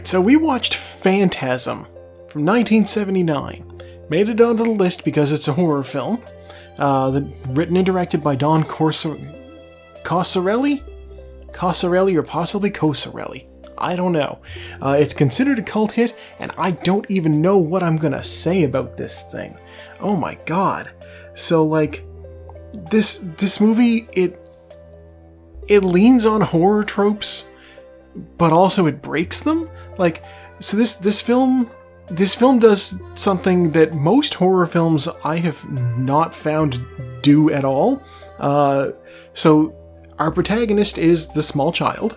Alright, so we watched Phantasm from 1979. Made it onto the list because it's a horror film. Written and directed by Don Coscarelli? Coscarelli or possibly Coscarelli. I don't know. It's considered a cult hit, and I don't even know what I'm gonna say about this thing. Oh my god. So, like, this movie, it leans on horror tropes, but also it breaks them. Like, so this film does something that most horror films I have not found do at all. So our protagonist is the small child.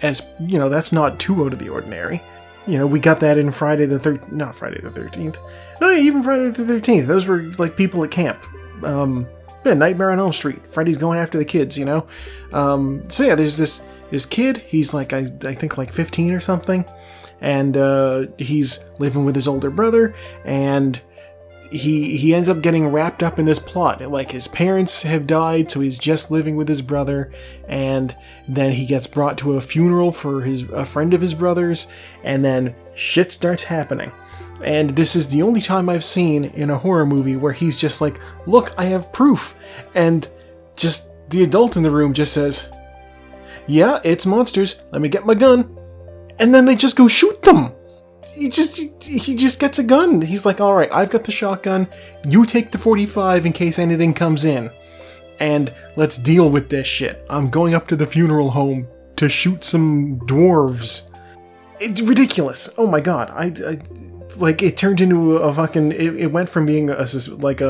As, you know, that's not too out of the ordinary. You know, we got that in not Friday the 13th. No, even Friday the 13th. Those were, like, people at camp. Yeah, Nightmare on Elm Street. Freddy's going after the kids, you know? So yeah, there's this kid. He's, like, I think, like, 15 or something. And he's living with his older brother, and he ends up getting wrapped up in this plot. Like, his parents have died, so he's just living with his brother, and then he gets brought to a funeral for a friend of his brother's, and then shit starts happening. And this is the only time I've seen in a horror movie where he's just like, look, I have proof. And just the adult in the room just says, yeah, it's monsters, let me get my gun. And then they just go shoot them. He just gets a gun. He's like, all right, I've got the shotgun. You take the 45 in case anything comes in. And let's deal with this shit. I'm going up to the funeral home to shoot some dwarves. It's ridiculous. Oh my god. Like, it turned into a fucking... It went from being a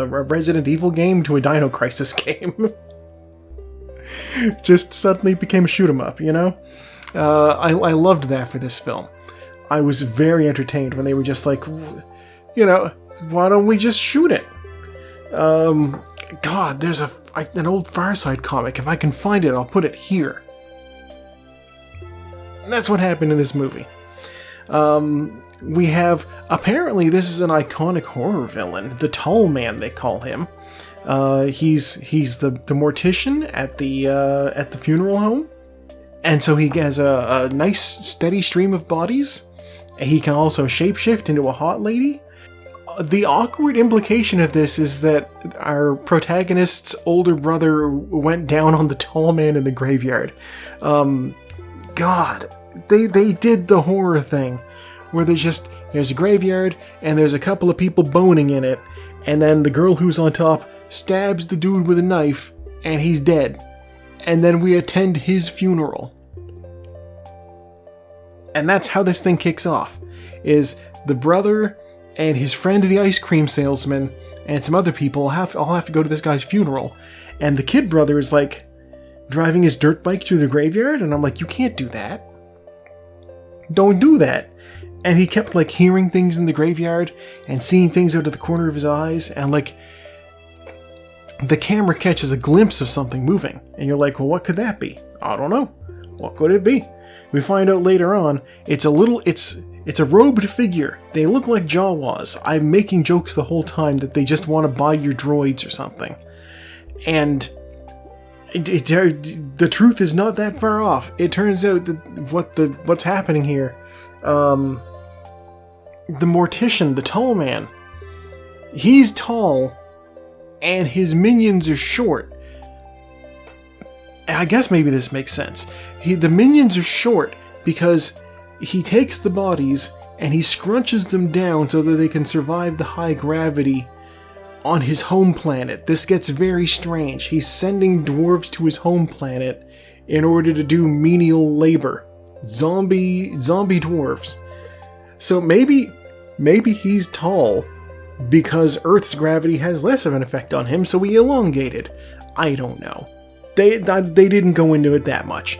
Resident Evil game to a Dino Crisis game. Just suddenly became a shoot 'em up, you know? I loved that for this film. I was very entertained when they were just like, you know, why don't we just shoot it? God, there's an old Fireside comic. If I can find it, I'll put it here. And that's what happened in this movie. We have, apparently this is an iconic horror villain, the Tall Man, they call him. He's the mortician at the funeral home. And so he has a nice steady stream of bodies. He can also shapeshift into a hot lady. The awkward implication of this is that our protagonist's older brother went down on the Tall Man in the graveyard. God, they did the horror thing where there's a graveyard and there's a couple of people boning in it, and then the girl who's on top stabs the dude with a knife and he's dead. And then we attend his funeral. And that's how this thing kicks off, is the brother and his friend the ice cream salesman and some other people all have to go to this guy's funeral. And the kid brother is like driving his dirt bike through the graveyard, and I'm like, you can't do that. Don't do that. And he kept like hearing things in the graveyard and seeing things out of the corner of his eyes, and like the camera catches a glimpse of something moving, and you're like, well, what could that be? I don't know. What could it be? We find out later on, it's a robed figure. They look like Jawas. I'm making jokes the whole time that they just want to buy your droids or something. And the truth is not that far off. It turns out that what's happening here, the mortician, the Tall Man, he's tall, and his minions are short. And I guess maybe this makes sense. The minions are short because he takes the bodies and he scrunches them down so that they can survive the high gravity on his home planet. This gets very strange. He's sending dwarves to his home planet in order to do menial labor. Zombie dwarves. So maybe he's tall because Earth's gravity has less of an effect on him, so he elongated. I don't know. They didn't go into it that much.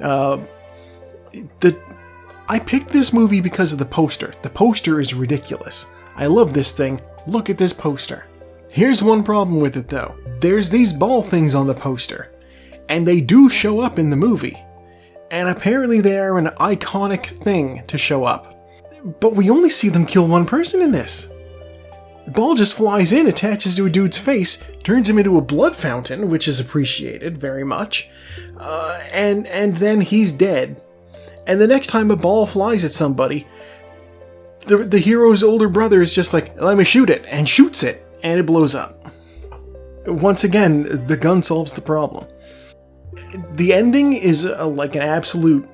I picked this movie because of the poster. The poster is ridiculous. I love this thing. Look at this poster. Here's one problem with it though. There's these ball things on the poster, and they do show up in the movie. And apparently they are an iconic thing to show up. But we only see them kill one person in this. The ball just flies in, attaches to a dude's face, turns him into a blood fountain, which is appreciated very much, and then he's dead. And the next time a ball flies at somebody, the hero's older brother is just like, let me shoot it, and shoots it, and it blows up. Once again, the gun solves the problem. The ending is like an absolute...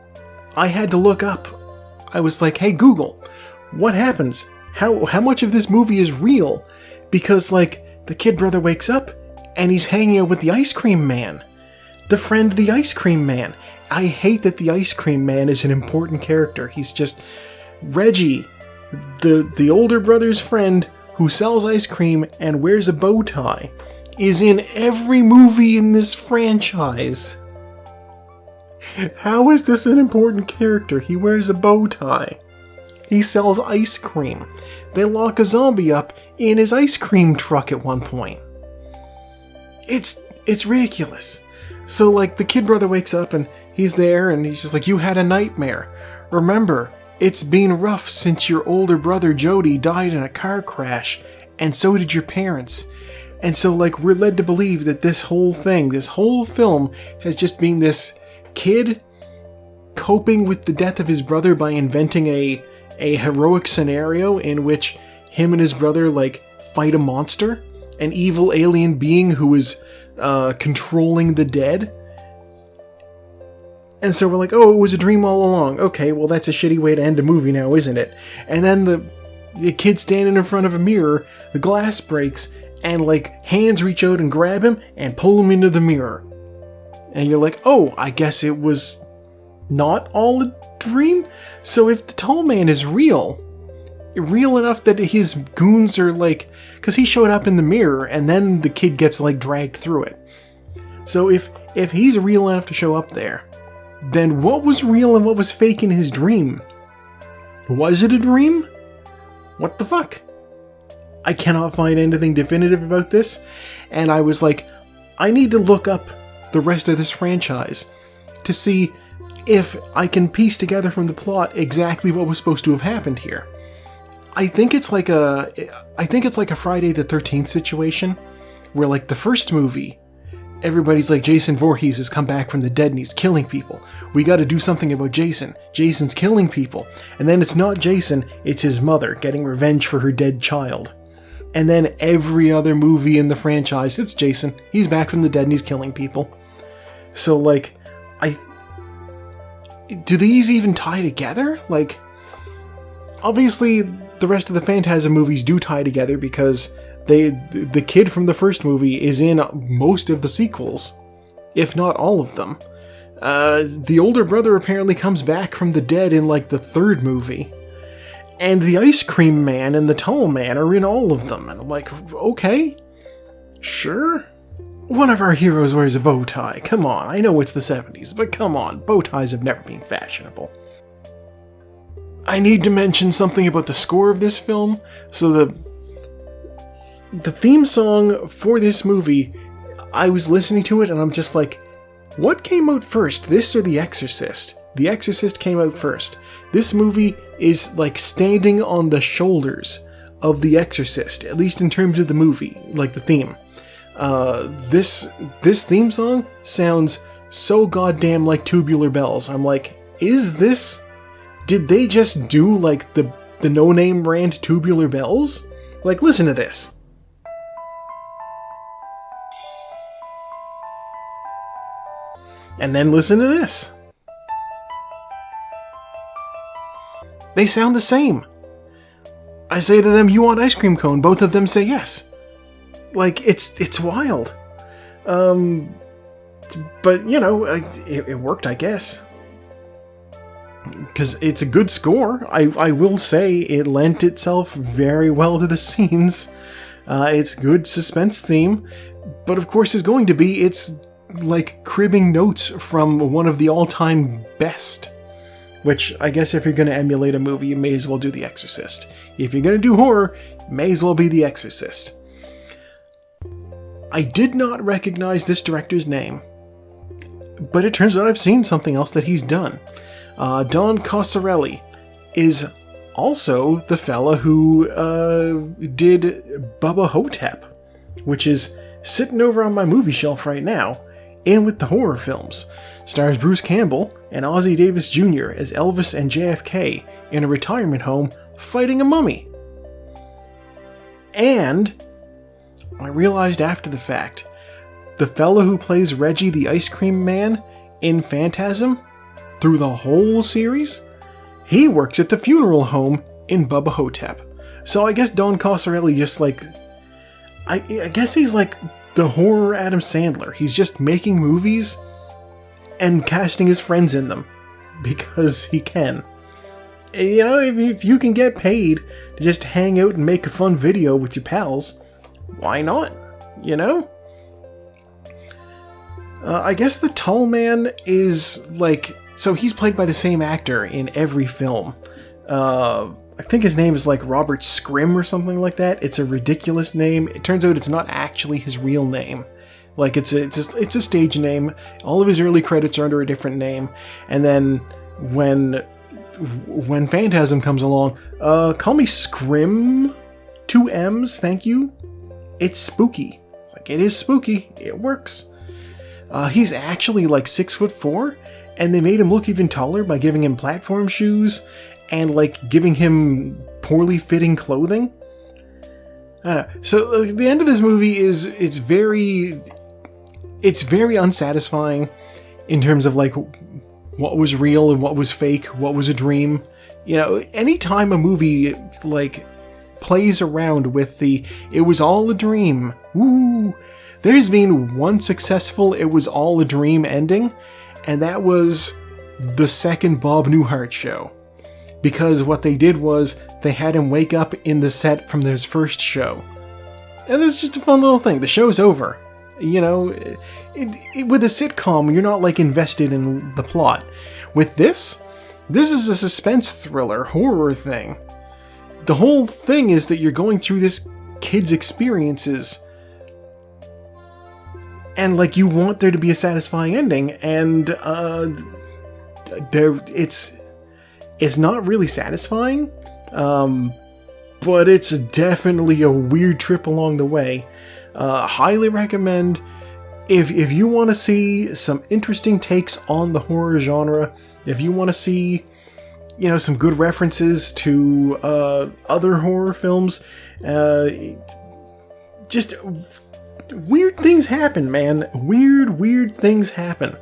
I had to look up. I was like, hey Google, what happens? How much of this movie is real? Because, like, the kid brother wakes up, and he's hanging out with the ice cream man. The friend of the ice cream man. I hate that the ice cream man is an important character. He's just... Reggie, the older brother's friend who sells ice cream and wears a bow tie, is in every movie in this franchise. How is this an important character? He wears a bow tie. He sells ice cream. They lock a zombie up in his ice cream truck at one point. It's ridiculous. So, like, the kid brother wakes up and he's there and he's just like, you had a nightmare. Remember, it's been rough since your older brother Jody died in a car crash, and so did your parents. And so, like, we're led to believe that this whole film has just been this kid coping with the death of his brother by inventing a heroic scenario in which him and his brother, like, fight a monster, an evil alien being who is controlling the dead. And so we're like, oh, it was a dream all along. Okay, well, that's a shitty way to end a movie now, isn't it? And then the kid standing in front of a mirror, the glass breaks, and, like, hands reach out and grab him and pull him into the mirror. And you're like, oh, I guess it was not all a dream? So if the tall man is real enough that his goons are, like... Because he showed up in the mirror, and then the kid gets, like, dragged through it. So if he's real enough to show up there, then what was real and what was fake in his dream? Was it a dream? What the fuck? I cannot find anything definitive about this, and I was like, I need to look up the rest of this franchise to see if I can piece together from the plot exactly what was supposed to have happened here. I think it's like a Friday the 13th situation, where, like, the first movie, everybody's like, Jason Voorhees has come back from the dead and he's killing people. We gotta do something about Jason. Jason's killing people. And then it's not Jason, it's his mother getting revenge for her dead child. And then every other movie in the franchise, it's Jason. He's back from the dead and he's killing people. So, like, do these even tie together? Like, obviously, the rest of the Phantasm movies do tie together because the kid from the first movie is in most of the sequels, if not all of them. The older brother apparently comes back from the dead in, like, the third movie. And the ice cream man and the tall man are in all of them. And I'm like, okay, sure. One of our heroes wears a bow tie. Come on, I know it's the 70s, but come on, bow ties have never been fashionable. I need to mention something about the score of this film. So the theme song for this movie, I was listening to it and I'm just like, what came out first, this or The Exorcist? The Exorcist came out first. This movie is, like, standing on the shoulders of The Exorcist, at least in terms of the movie, like the theme. This theme song sounds so goddamn like Tubular Bells. I'm like, did they just do, like, the no-name brand Tubular Bells? Like, listen to this. And then listen to this. They sound the same. I say to them, you want ice cream cone? Both of them say yes. Like, it's wild. But, you know, it worked, I guess. Because it's a good score. I will say it lent itself very well to the scenes. It's good suspense theme. But of course it's like cribbing notes from one of the all-time best. Which, I guess if you're going to emulate a movie, you may as well do The Exorcist. If you're going to do horror, it may as well be The Exorcist. I did not recognize this director's name. But it turns out I've seen something else that he's done. Don Coscarelli is also the fella who did Bubba Hotep, which is sitting over on my movie shelf right now. In with the horror films. Stars Bruce Campbell and Ossie Davis Jr. as Elvis and JFK in a retirement home fighting a mummy. And I realized after the fact, the fellow who plays Reggie the Ice Cream Man in Phantasm, through the whole series, he works at the funeral home in Bubba Hotep. So I guess Don Coscarelli just like... I guess he's like the horror Adam Sandler. He's just making movies and casting his friends in them because he can. You know, if you can get paid to just hang out and make a fun video with your pals, why not? You know? I guess the tall man is like... So he's played by the same actor in every film. I think his name is like Robert Scrim or something like that. It's a ridiculous name. It turns out it's not actually his real name. Like it's a stage name. All of his early credits are under a different name. And then when Phantasm comes along, call me Scrim. 2 M's, thank you. It's spooky. It's like, it is spooky. It works. He's actually like 6'4", and they made him look even taller by giving him platform shoes and like giving him poorly fitting clothing. I don't know. So the end of this movie is it's very unsatisfying in terms of like what was real and what was fake, what was a dream. You know, anytime a movie like plays around with the "it was all a dream," woo, there's been one successful "it was all a dream" ending, and that was the second Bob Newhart show. Because what they did was they had him wake up in the set from his first show. And this is just a fun little thing. The show's over. You know, with a sitcom, you're not like invested in the plot. With this is a suspense thriller, horror thing. The whole thing is that you're going through this kid's experiences. And like you want there to be a satisfying ending, and it's not really satisfying, but it's definitely a weird trip along the way. Highly recommend if you want to see some interesting takes on the horror genre, if you want to see, you know, some good references to other horror films, just weird things happen, man. Weird things happen.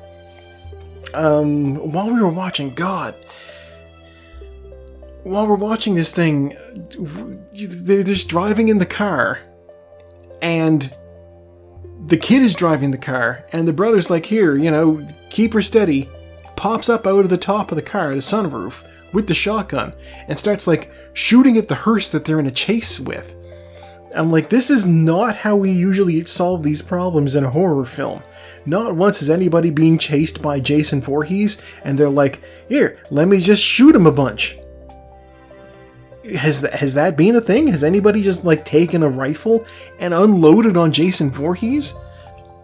While we were watching, while we're watching this thing, they're just driving in the car, and the kid is driving the car, and the brother's like, here, you know, keep her steady, pops up out of the top of the car, the sunroof, with the shotgun, and starts like shooting at the hearse that they're in a chase with. I'm like, this is not how we usually solve these problems in a horror film. Not once is anybody being chased by Jason Voorhees, and they're like, here, let me just shoot him a bunch. Has that been a thing? Has anybody just like taken a rifle and unloaded on Jason Voorhees?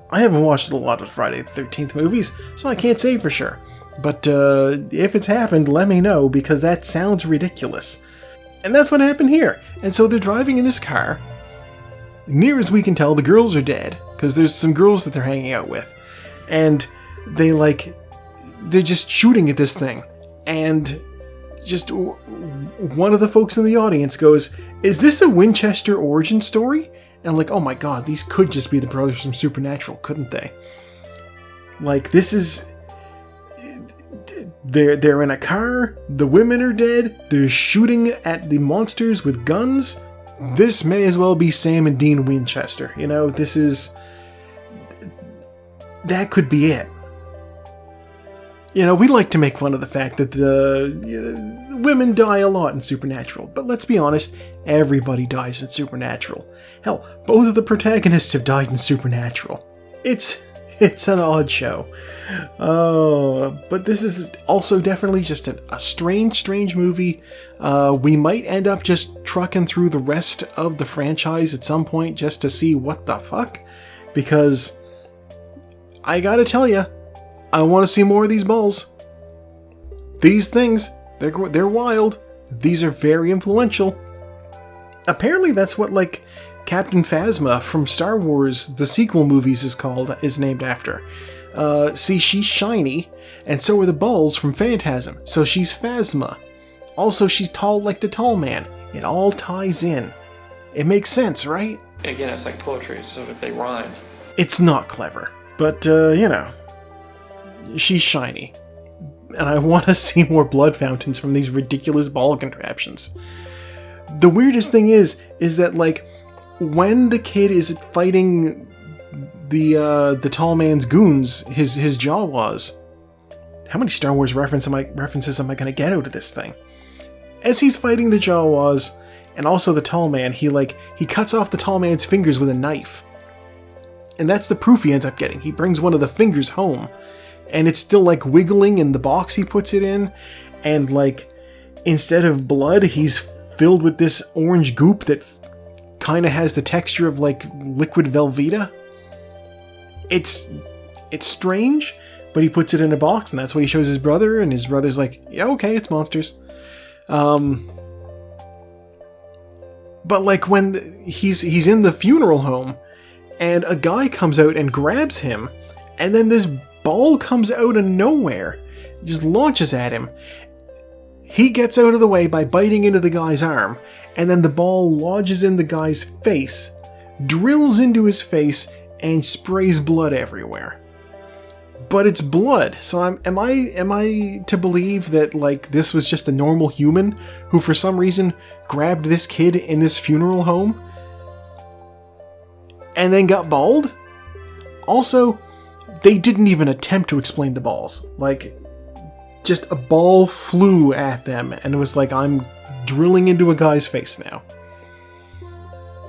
I haven't watched a lot of Friday the 13th movies, so I can't say for sure. But if it's happened, let me know, because that sounds ridiculous. And that's what happened here. And so they're driving in this car. Near as we can tell, the girls are dead, because there's some girls that they're hanging out with. And they're just shooting at this thing. And just one of the folks in the audience goes, is this a Winchester origin story? And I'm like, oh my god, these could just be the brothers from Supernatural, couldn't they? Like, this is... They're in a car, the women are dead, they're shooting at the monsters with guns. This may as well be Sam and Dean Winchester, you know? This is... That could be it. You know, we like to make fun of the fact that the women die a lot in Supernatural, but let's be honest, everybody dies in Supernatural. Hell, both of the protagonists have died in Supernatural. It's an odd show. But this is also definitely just a strange movie. We might end up just trucking through the rest of the franchise at some point just to see what the fuck, because I gotta tell ya, I want to see more of these balls. These things, they're wild. These are very influential. Apparently that's what, like, Captain Phasma from Star Wars, the sequel movies, is named after. See, she's shiny, and so are the balls from Phantasm, so she's Phasma. Also, she's tall like the tall man. It all ties in. It makes sense, right? Again, it's like poetry, so if they rhyme. It's not clever, but, you know, she's shiny. And I want to see more blood fountains from these ridiculous ball contraptions. The weirdest thing is that, like, when the kid is fighting the tall man's goons, his Jawas, how many Star Wars references am I going to get out of this thing? As he's fighting the Jawas, and also the tall man, he cuts off the tall man's fingers with a knife. And that's the proof he ends up getting. He brings one of the fingers home, and it's still, like, wiggling in the box he puts it in, and, like, instead of blood, he's filled with this orange goop that kind of has the texture of, like, liquid Velveeta. It's strange, but he puts it in a box, and that's what he shows his brother, and his brother's like, yeah, okay, it's monsters. But, like, when he's in the funeral home, and a guy comes out and grabs him, and then this ball comes out of nowhere, just launches at him. He gets out of the way by biting into the guy's arm, and then the ball lodges in the guy's face, drills into his face, and sprays blood everywhere. But it's blood, so am I to believe that, like, this was just a normal human who for some reason grabbed this kid in this funeral home and then got balled? Also, they didn't even attempt to explain the balls. Like, just a ball flew at them and it was like, I'm drilling into a guy's face now.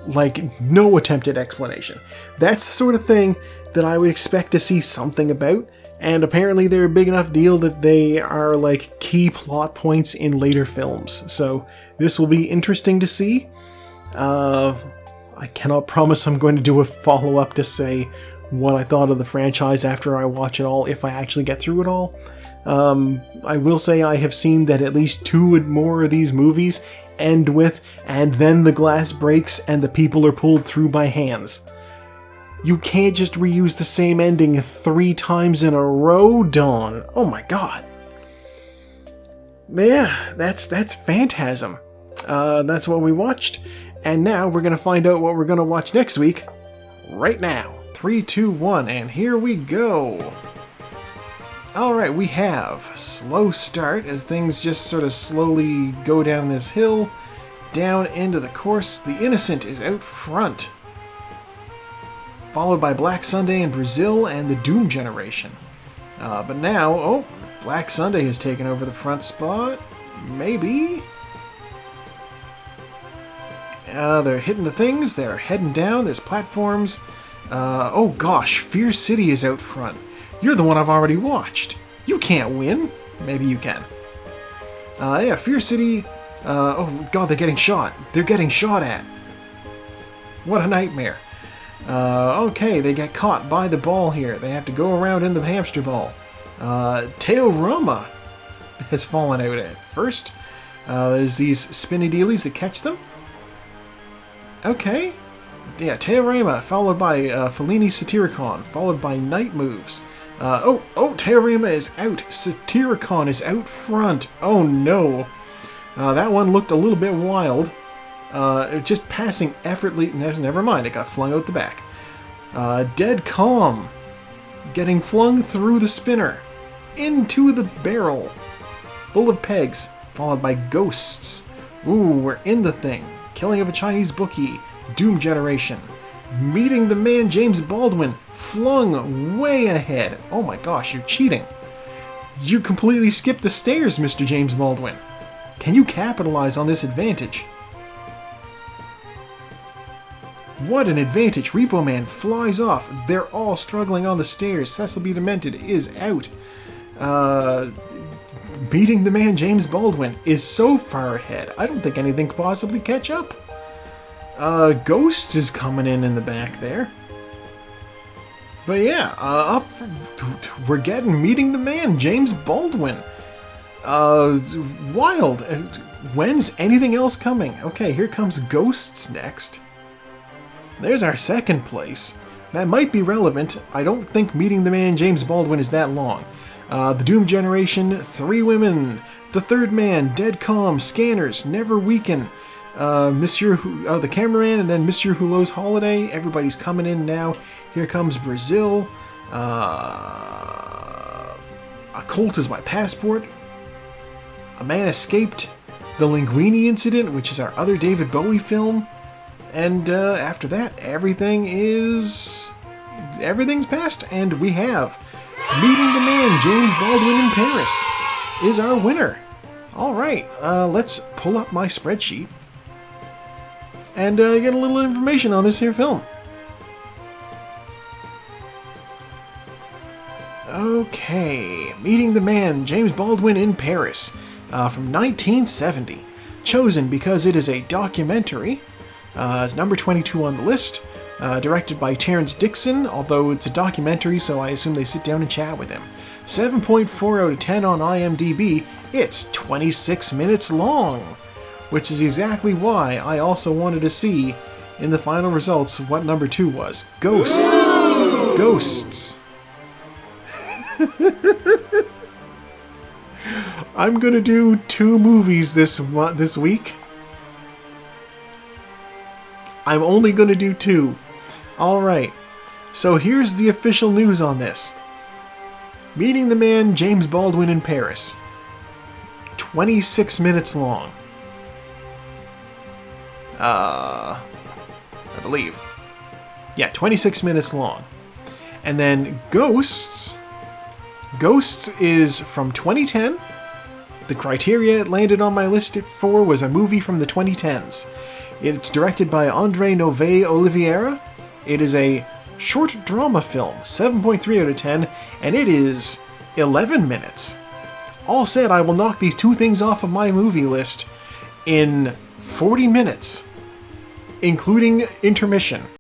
Like, no attempt at explanation. That's the sort of thing that I would expect to see something about, and apparently they're a big enough deal that they are, like, key plot points in later films. So this will be interesting to see. I cannot promise I'm going to do a follow-up to say what I thought of the franchise after I watch it all, if I actually get through it all. I will say I have seen that at least 2 more of these movies end with, and then the glass breaks and the people are pulled through by hands. You can't just reuse the same ending 3 times in a row, Dawn. Oh my god. Yeah, that's Phantasm. That's what we watched, and now we're gonna find out what we're gonna watch next week, right now. 3, 2, 1, and here we go. Alright, we have slow start as things just sort of slowly go down this hill, down into the course. The Innocent is out front, followed by Black Sunday in Brazil and the Doom Generation. But now, Black Sunday has taken over the front spot. Maybe? They're hitting the things, they're heading down, there's platforms. Oh gosh, Fear City is out front. You're the one I've already watched. You can't win. Maybe you can. Yeah, Fear City. Oh god, they're getting shot. They're getting shot at. What a nightmare. Okay, they get caught by the ball here. They have to go around in the hamster ball. Teorama has fallen out at first. There's these spinny dealies that catch them. Okay. Yeah, Teorama, followed by Fellini's Satyricon, followed by Night Moves. Teorama is out. Satyricon is out front. Oh no. That one looked a little bit wild. Just passing effortlessly. Never mind, it got flung out the back. Dead Calm getting flung through the spinner into the barrel. Full of pegs, followed by Ghosts. Ooh, we're in the thing. Killing of a Chinese bookie. Doom Generation. Meeting the Man James Baldwin. Flung way ahead. Oh my gosh, you're cheating. You completely skipped the stairs, Mr. James Baldwin. Can you capitalize on this advantage? What an advantage. Repo Man flies off. They're all struggling on the stairs. Cecil B. Demented is out. Beating the Man James Baldwin is so far ahead. I don't think anything could possibly catch up. Ghosts is coming in the back there. But yeah, we're getting Meeting the Man, James Baldwin. Wild. When's anything else coming? Okay, here comes Ghosts next. There's our second place. that might be relevant. I don't think Meeting the Man James Baldwin is that long. The Doom Generation, 3 Women, The Third Man, Dead Calm, Scanners, Never Weaken, the Cameraman, and then Monsieur Hulot's Holiday. Everybody's coming in now. Here Comes Brazil. A Colt Is My Passport. A Man Escaped. The Linguini Incident, which is our other David Bowie film. And after that, everything's passed, and we have Meeting the Man James Baldwin in Paris is our winner. All right, let's pull up my spreadsheet and get a little information on this here film. Okay, Meeting the Man James Baldwin in Paris from 1970. Chosen because it is a documentary. It's number 22 on the list. Directed by Terrence Dixon, although it's a documentary, so I assume they sit down and chat with him. 7.4 out of 10 on IMDb. It's 26 minutes long, which is exactly why I also wanted to see in the final results what number 2 was. Ghosts. Ghosts. I'm gonna do 2 movies this week. I'm only gonna do 2. Alright, so here's the official news on this. Meeting the Man James Baldwin in Paris. 26 minutes long. I believe. Yeah, 26 minutes long. And then Ghosts. Ghosts is from 2010. The criteria it landed on my list for was a movie from the 2010s. It's directed by Andre Nové Oliveira. It is a short drama film, 7.3 out of 10, and it is 11 minutes. All said, I will knock these 2 things off of my movie list in 40 minutes, including intermission.